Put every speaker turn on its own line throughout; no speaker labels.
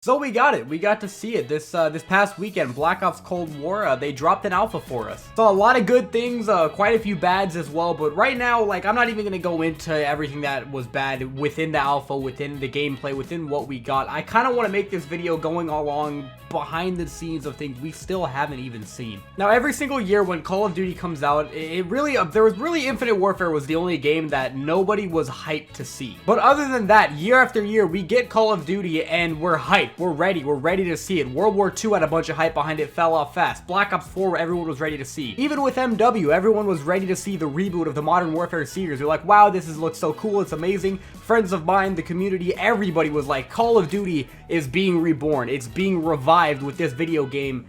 So we got it. We got to see it this past weekend. Black Ops Cold War, they dropped an alpha for us. So a lot of good things, quite a few bads as well. But right now, like, I'm not even going to go into everything that was bad within the alpha, within the gameplay, within what we got. I kind of want to make this video going along behind the scenes of things we still haven't even seen. Now, every single year when Call of Duty comes out, there was really Infinite Warfare was the only game that nobody was hyped to see. But other than that, year after year, we get Call of Duty and we're hyped. We're ready to see it. World War II had a bunch of hype behind it, fell off fast. Black Ops 4, everyone was ready to see. Even with MW, everyone was ready to see the reboot of the Modern Warfare series. They're like, wow, looks so cool, it's amazing. Friends of mine, the community, everybody was like, Call of Duty is being reborn. It's being revived with this video game,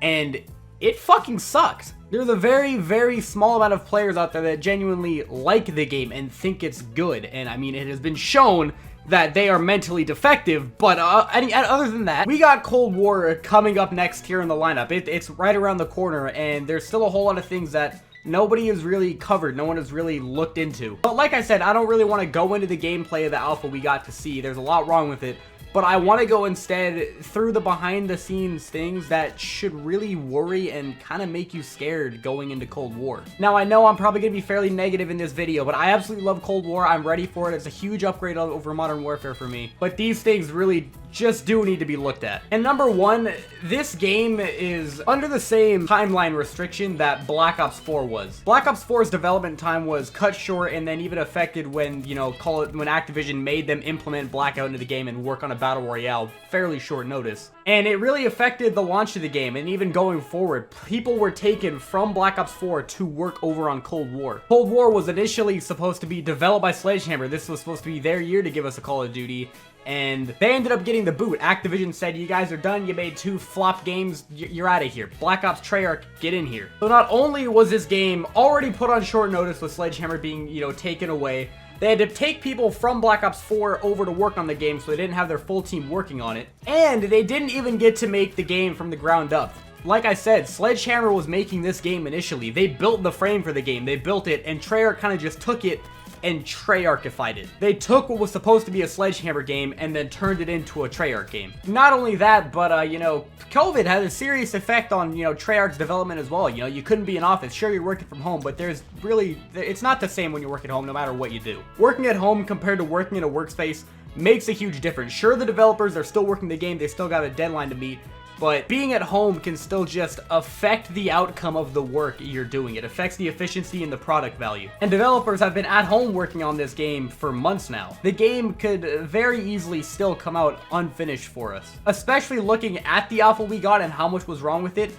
and it fucking sucks. There's a very, very small amount of players out there that genuinely like the game and think it's good, and I mean, it has been shown that they are mentally defective, but other than that, we got Cold War coming up next here in the lineup. It's right around the corner, and there's still a whole lot of things that nobody has really covered, no one has really looked into. But like I said, I don't really want to go into the gameplay of the alpha we got to see. There's a lot wrong with it. But I want to go instead through the behind-the-scenes things that should really worry and kind of make you scared going into Cold War. Now, I know I'm probably going to be fairly negative in this video, but I absolutely love Cold War. I'm ready for it. It's a huge upgrade over Modern Warfare for me. But these things really just do need to be looked at. And number one, this game is under the same timeline restriction that Black Ops 4 was. Black Ops 4's development time was cut short and then even affected when, when Activision made them implement Blackout into the game and work on a Battle Royale fairly short notice. And it really affected the launch of the game, and even going forward, people were taken from Black Ops 4 to work over on Cold War. Cold War was initially supposed to be developed by Sledgehammer. This was supposed to be their year to give us a Call of Duty, and they ended up getting the boot. Activision said, you guys are done, you made 2 flop games, you're out of here. Black Ops Treyarch, get in here. So not only was this game already put on short notice with Sledgehammer being, taken away, they had to take people from Black Ops 4 over to work on the game, so they didn't have their full team working on it. And they didn't even get to make the game from the ground up. Like I said, Sledgehammer was making this game initially. They built the frame for the game, they built it, and Treyarch kind of just took it and Treyarchified it. They took what was supposed to be a Sledgehammer game and then turned it into a Treyarch game. Not only that, but, COVID had a serious effect on, Treyarch's development as well. You couldn't be in office. Sure, you're working from home, but it's not the same when you're working at home no matter what you do. Working at home compared to working in a workspace makes a huge difference. Sure, the developers are still working the game. They still got a deadline to meet. But being at home can still just affect the outcome of the work you're doing. It affects the efficiency and the product value. And developers have been at home working on this game for months now. The game could very easily still come out unfinished for us. Especially looking at the alpha we got and how much was wrong with it.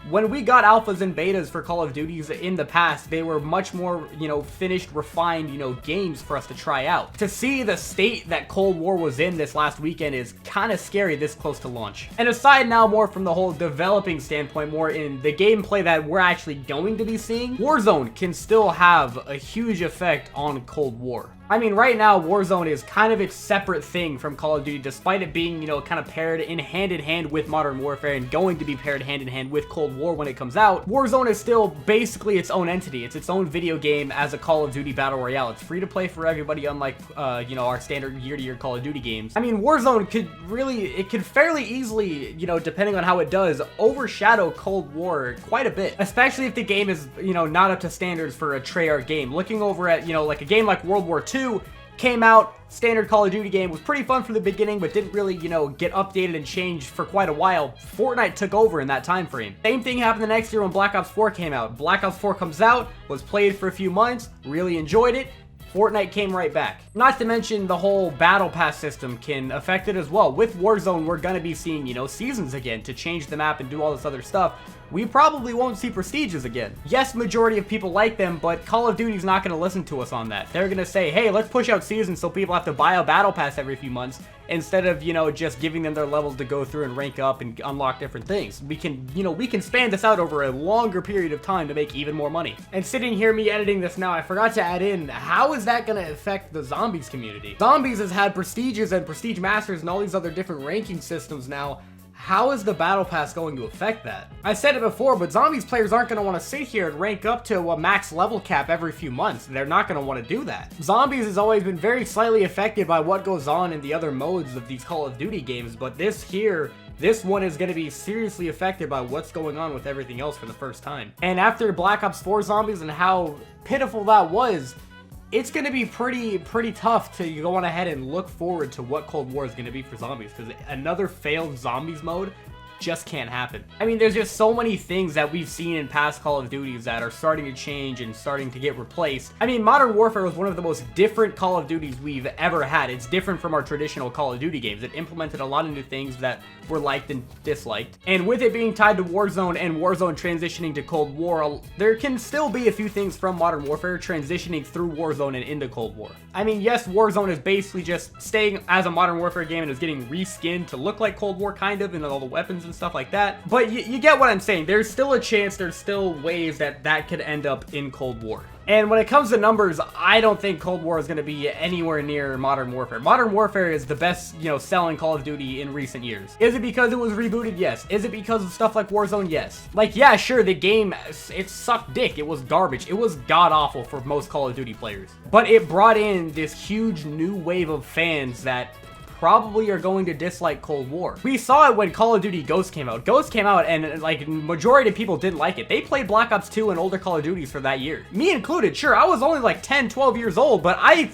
When we got alphas and betas for Call of Duties in the past, they were much more, finished, refined, games for us to try out. To see the state that Cold War was in this last weekend is kind of scary this close to launch. And aside now more from the whole developing standpoint, more in the gameplay that we're actually going to be seeing, Warzone can still have a huge effect on Cold War. I mean, right now, Warzone is kind of its separate thing from Call of Duty, despite it being, kind of paired in hand with Modern Warfare and going to be paired hand in hand with Cold War when it comes out. Warzone is still basically its own entity. It's its own video game as a Call of Duty Battle Royale. It's free to play for everybody, unlike, our standard year-to-year Call of Duty games. I mean, Warzone could fairly easily, depending on how it does, overshadow Cold War quite a bit. Especially if the game is, not up to standards for a Treyarch game. Looking over at, like a game like World War II, came out, standard Call of Duty game, was pretty fun from the beginning, but didn't really, get updated and changed for quite a while. Fortnite took over in that time frame. Same thing happened the next year when Black Ops 4 came out. Black Ops 4 comes out, was played for a few months, really enjoyed it. Fortnite came right back. Not to mention the whole battle pass system can affect it as well. With Warzone, we're gonna be seeing, seasons again to change the map and do all this other stuff. We probably won't see prestiges again. Yes, majority of people like them, but Call of Duty's not gonna listen to us on that. They're gonna say, hey, let's push out seasons so people have to buy a battle pass every few months instead of, just giving them their levels to go through and rank up and unlock different things. We can span this out over a longer period of time to make even more money. And sitting here, me editing this now, I forgot to add in, how is that gonna affect the Zombies community? Zombies has had prestiges and prestige masters and all these other different ranking systems now. how is the battle pass going to affect that? I said it before, but zombies players aren't going to want to sit here and rank up to a max level cap every few months. They're not going to want to do that. Zombies has always been very slightly affected by what goes on in the other modes of these Call of Duty games, but this one is going to be seriously affected by what's going on with everything else for the first time. And after Black Ops 4 Zombies and how pitiful that was, it's going to be pretty tough to go on ahead and look forward to what Cold War is going to be for zombies, because another failed zombies mode just can't happen. I mean, there's just so many things that we've seen in past Call of Duties that are starting to change and starting to get replaced. I mean, Modern Warfare was one of the most different Call of Duties we've ever had. It's different from our traditional Call of Duty games. It implemented a lot of new things that were liked and disliked. And with it being tied to Warzone and Warzone transitioning to Cold War, there can still be a few things from Modern Warfare transitioning through Warzone and into Cold War. I mean, yes, Warzone is basically just staying as a Modern Warfare game and is getting reskinned to look like Cold War kind of, and all the weapons and stuff like that. But you get what I'm saying. There's still a chance, there's still ways that could end up in Cold War. And when it comes to numbers, I don't think Cold War is going to be anywhere near Modern Warfare. Modern Warfare is the best, selling Call of Duty in recent years. Is it because it was rebooted? Yes. Is it because of stuff like Warzone? Yes. Like, yeah, sure, the game, it sucked dick. It was garbage. It was god-awful for most Call of Duty players. But it brought in this huge new wave of fans that probably are going to dislike Cold War. We saw it when Call of Duty Ghosts came out. Ghosts came out and like majority of people didn't like it. They played Black Ops 2 and older Call of Duties for that year. Me included. Sure, I was only like 10, 12 years old, but I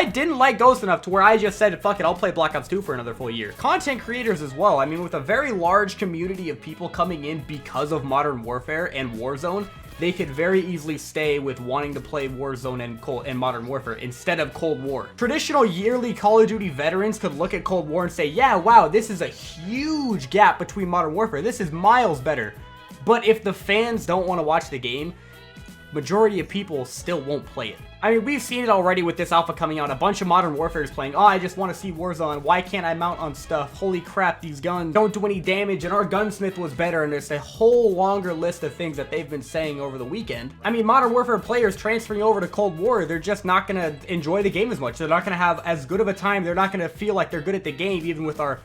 didn't like Ghosts enough to where I just said, fuck it, I'll play Black Ops 2 for another full year. Content creators as well. I mean, with a very large community of people coming in because of Modern Warfare and Warzone, they could very easily stay with wanting to play Warzone and Modern Warfare instead of Cold War. Traditional yearly Call of Duty veterans could look at Cold War and say, yeah, wow, this is a huge gap between Modern Warfare. This is miles better. But if the fans don't want to watch the game, majority of people still won't play it. I mean, we've seen it already with this alpha coming out. A bunch of Modern Warfare is playing, oh, I just want to see Warzone. Why can't I mount on stuff? Holy crap, these guns don't do any damage, and our gunsmith was better, and there's a whole longer list of things that they've been saying over the weekend. I mean, Modern Warfare players transferring over to Cold War, they're just not going to enjoy the game as much. They're not going to have as good of a time. They're not going to feel like they're good at the game, even with our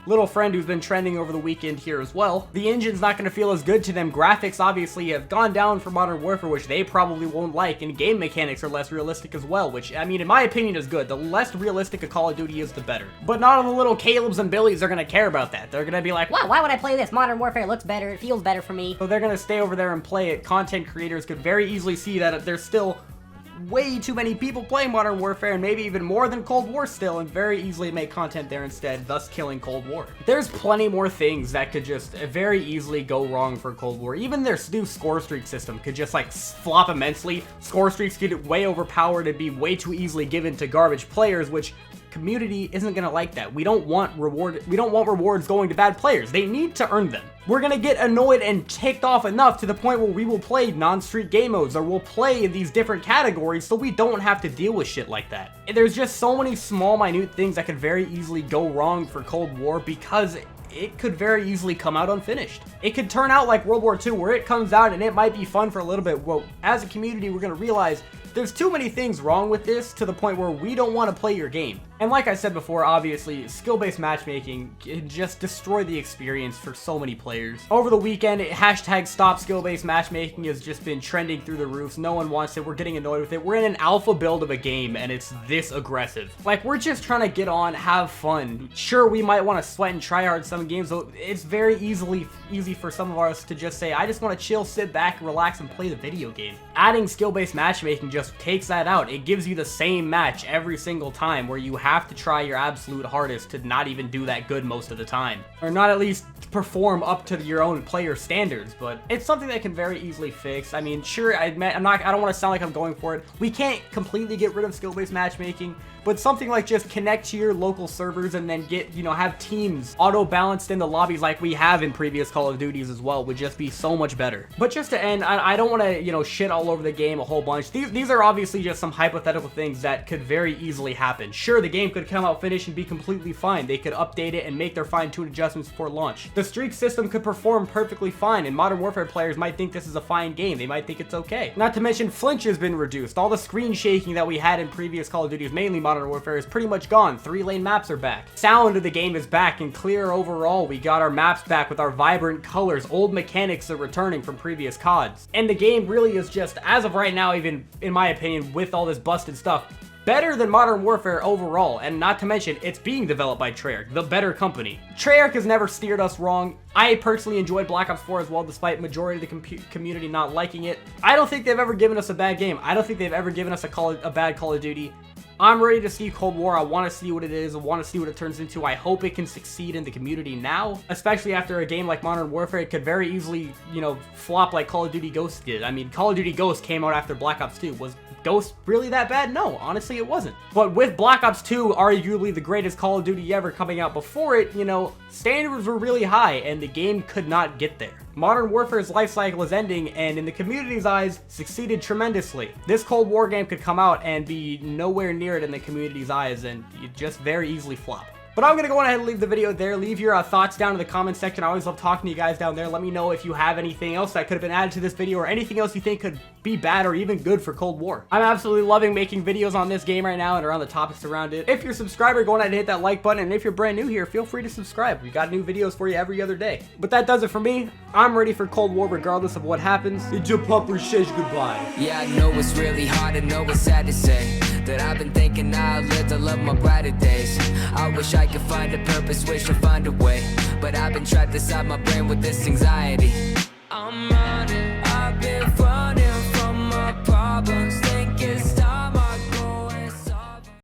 little friend who's been trending over the weekend here as well. The engine's not going to feel as good to them. Graphics obviously have gone down for Modern Warfare, which they probably won't like, and game mechanics are less realistic as well, which, I mean, in my opinion is good. The less realistic a Call of Duty is, the better. But not all the little Calebs and Billies are going to care about that. They're going to be like,
wow, why would I play this? Modern Warfare looks better, it feels better for me.
So they're going to stay over there and play it. Content creators could very easily see that there's still way too many people playing Modern Warfare, and maybe even more than Cold War still, and very easily make content there instead, thus killing Cold War. There's plenty more things that could just very easily go wrong for Cold War. Even their new score streak system could just like flop immensely. Score streaks get way overpowered and be way too easily given to garbage players, which community isn't gonna like that. We don't want rewards going to bad players. They need to earn them. We're gonna get annoyed and ticked off enough to the point where we will play non-street game modes, or we'll play in these different categories so we don't have to deal with shit like that. There's just so many small, minute things that could very easily go wrong for Cold War because it could very easily come out unfinished. It could turn out like World War II, where it comes out and it might be fun for a little bit. Well, as a community, we're gonna realize there's too many things wrong with this to the point where we don't want to play your game. And like I said before, obviously, skill-based matchmaking can just destroy the experience for so many players. Over the weekend, hashtag stop skill-based matchmaking has just been trending through the roofs. No one wants it. We're getting annoyed with it. We're in an alpha build of a game, and it's this aggressive. Like, we're just trying to get on, have fun. Sure, we might want to sweat and try hard some games, but it's very easy for some of us to just say, I just want to chill, sit back, relax, and play the video game. Adding skill-based matchmaking just takes that out. It gives you the same match every single time, where you have to try your absolute hardest to not even do that good most of the time, or not at least perform up to your own player standards. But it's something that can very easily fix. I mean, sure, I don't want to sound like I'm going for it. We can't completely get rid of skill-based matchmaking, but something like just connect to your local servers and then get, have teams auto-balanced in the lobbies like we have in previous Call of Duties as well would just be so much better. But just to end, I don't want to, shit all over the game a whole bunch. These are obviously just some hypothetical things that could very easily happen. Sure, the game game could come out finished and be completely fine. They could update it and make their fine-tuned adjustments before launch. The streak system could perform perfectly fine, and Modern Warfare players might think this is a fine game. They might think it's okay. Not to mention, flinch has been reduced. All the screen shaking that we had in previous Call of Duties, mainly Modern Warfare, is pretty much gone. 3-lane maps are back. Sound of the game is back and clear overall. We got our maps back with our vibrant colors. Old mechanics are returning from previous CODs. And the game really is just, as of right now, even in my opinion, with all this busted stuff, better than Modern Warfare overall, and not to mention, it's being developed by Treyarch, the better company. Treyarch has never steered us wrong. I personally enjoyed Black Ops 4 as well, despite majority of the community not liking it. I don't think they've ever given us a bad game. I don't think they've ever given us a bad Call of Duty. I'm ready to see Cold War. I want to see what it is. I want to see what it turns into. I hope it can succeed in the community now, especially after a game like Modern Warfare. It could very easily, you know, flop like Call of Duty Ghosts did. I mean, Call of Duty Ghosts came out after Black Ops 2. Was Ghost really that bad? No, honestly it wasn't. But with Black Ops 2, arguably the greatest Call of Duty ever coming out before it, you know, standards were really high and the game could not get there. Modern Warfare's life cycle is ending and in the community's eyes, succeeded tremendously. This Cold War game could come out and be nowhere near it in the community's eyes and you just very easily flop. But I'm going to go ahead and leave the video there. Leave your thoughts down in the comment section. I always love talking to you guys down there. Let me know if you have anything else that could have been added to this video or anything else you think could be bad or even good for Cold War. I'm absolutely loving making videos on this game right now and around the topics around it. If you're a subscriber, go ahead and hit that like button. And if you're brand new here, feel free to subscribe. We got new videos for you every other day. But that does it for me. I'm ready for Cold War regardless of what happens. It's your pupper says goodbye.
Yeah, I know it's really hard, I know it's sad to say that I've been thinking I'll live to love my brighter days. I wish I could find a purpose, wish to find a way, but I've been trapped inside my brain with this anxiety. I'm